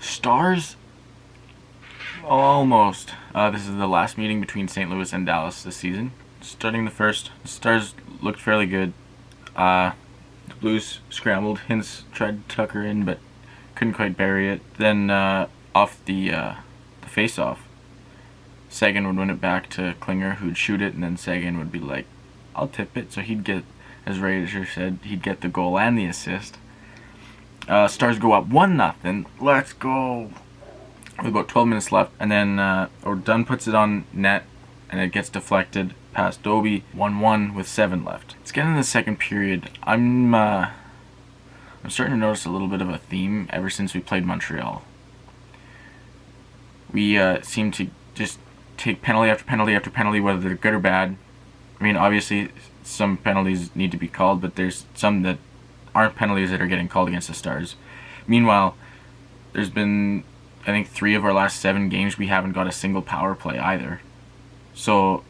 Stars? Almost. This is the last meeting between St. Louis and Dallas this season. Starting the first, the Stars looked fairly good. The Blues scrambled. Hintz tried to tuck her in, but couldn't quite bury it. Then off the face-off, Seguin would win it back to Klinger, who'd shoot it, and then Seguin would be like, "I'll tip it." So he'd get, as Rager said, he'd get the goal and the assist. Stars go up 1-0. Let's go. With about 12 minutes left, and then Dunn puts it on net, and it gets deflected past Dobie. 1-1 with 7 left. Let's get into the second period. I'm starting to notice a little bit of a theme ever since we played Montreal. We seem to just take penalty after penalty after penalty, whether they're good or bad. I mean, obviously, some penalties need to be called, but there's some that aren't penalties that are getting called against the Stars. Meanwhile, there's been, I think, 3 of our last 7 games we haven't got a single power play either. So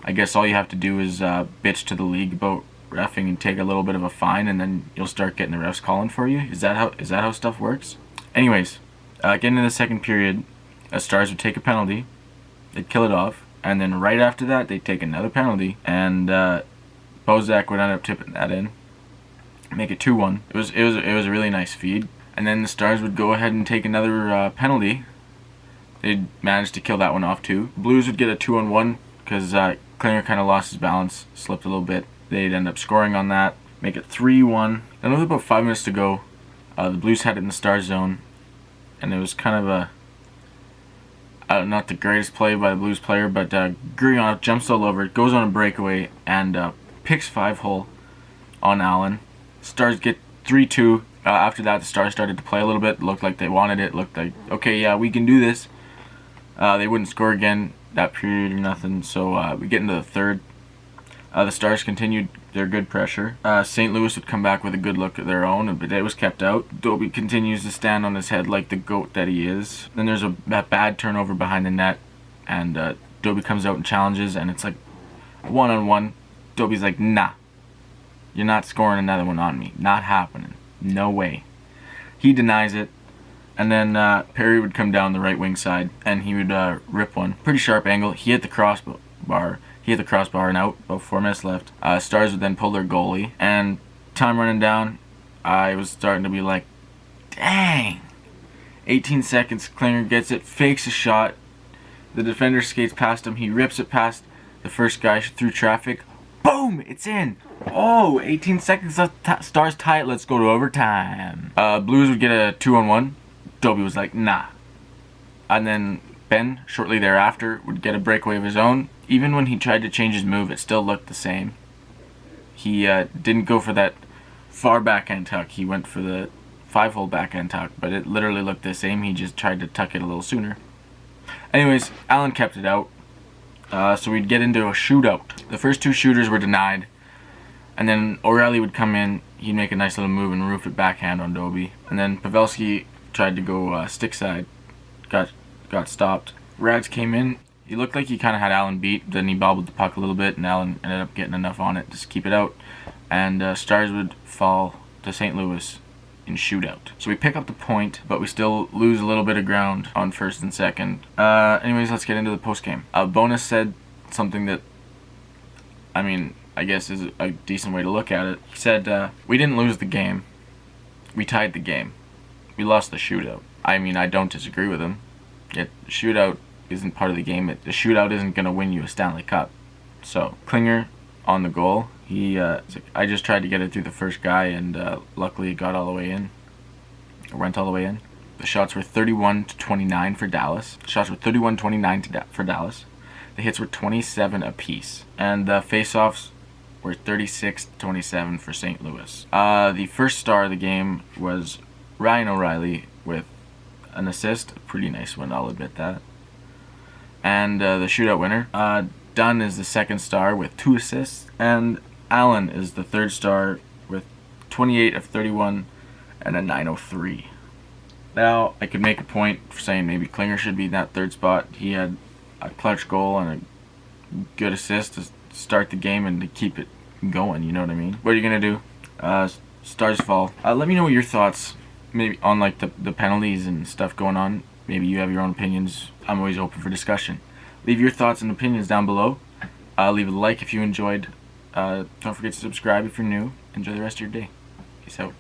I guess all you have to do is bitch to the league about reffing and take a little bit of a fine, and then you'll start getting the refs calling for you. Is that how stuff works? Anyways, getting into the second period, Stars would take a penalty, they'd kill it off, and then right after that they'd take another penalty, and Bozak would end up tipping that in, make it 2-1. It was a really nice feed. And then the Stars would go ahead and take another penalty. They'd manage to kill that one off too. Blues would get a 2-on-1 because Klinger kind of lost his balance, slipped a little bit. They'd end up scoring on that, make it 3-1. Then with about 5 minutes to go, the Blues had it in the Stars zone, and it was kind of not the greatest play by the Blues player, but Gurianov jumps all over it, goes on a breakaway, and picks 5-hole on Allen. Stars get 3-2. After that, the Stars started to play a little bit. Looked like they wanted it. Looked like, okay, yeah, we can do this. They wouldn't score again that period or nothing. So we get into the third. The Stars continued their good pressure. St. Louis would come back with a good look at their own, but it was kept out. Dobie continues to stand on his head like the goat that he is. Then there's a bad turnover behind the net, and Dobie comes out and challenges, and it's like 1-on-1. Dobie's like, nah, you're not scoring another one on me. Not happening. No way. He denies it, and then Perry would come down the right wing side, and he would rip one. Pretty sharp angle. He hit the crossbar. And out. About 4 minutes left. Stars would then pull their goalie, and time running down, I was starting to be like, dang. 18 seconds. Klinger gets it, fakes a shot. The defender skates past him. He rips it past the first guy through traffic. Boom! It's in! Oh, 18 seconds left. Stars tie it. Let's go to overtime. Blues would get a 2-on-1. Dobie was like, nah. And then Ben, shortly thereafter, would get a breakaway of his own. Even when he tried to change his move, it still looked the same. He didn't go for that far backhand tuck. He went for the 5-hole backhand tuck, but it literally looked the same. He just tried to tuck it a little sooner. Anyways, Allen kept it out. So we'd get into a shootout. The first 2 shooters were denied, and then O'Reilly would come in. He'd make a nice little move and roof it backhand on Dobie. And then Pavelski tried to go stick side, got stopped. Rags came in. He looked like he kind of had Allen beat. Then he bobbled the puck a little bit, and Allen ended up getting enough on it to keep it out. And Stars would fall to St. Louis in shootout. So we pick up the point, but we still lose a little bit of ground on first and second. Anyways, let's get into the post game. Bowness said something that, I mean, I guess is a decent way to look at it. He said, we didn't lose the game. We tied the game. We lost the shootout. I mean, I don't disagree with him. Yet the shootout isn't part of the game. The shootout isn't going to win you a Stanley Cup. So Klinger on the goal. I just tried to get it through the first guy, and luckily it got all the way in. It went all the way in. The shots were 31-29 for Dallas. The shots were 31-29 for Dallas. The hits were 27 apiece. And the face-offs were 36-27 for St. Louis. The first star of the game was Ryan O'Reilly with an assist. A pretty nice one, I'll admit that. And the shootout winner, Dunn is the second star with 2 assists. And Allen is the third star with 28 of 31 and a 903. Now, I could make a point for saying maybe Klinger should be in that third spot. He had a clutch goal and a good assist to start the game and to keep it going, you know what I mean? What are you going to do? Stars fall. Let me know your thoughts maybe on like the penalties and stuff going on. Maybe you have your own opinions. I'm always open for discussion. Leave your thoughts and opinions down below. Leave a like if you enjoyed. Don't forget to subscribe if you're new. Enjoy the rest of your day. Peace out.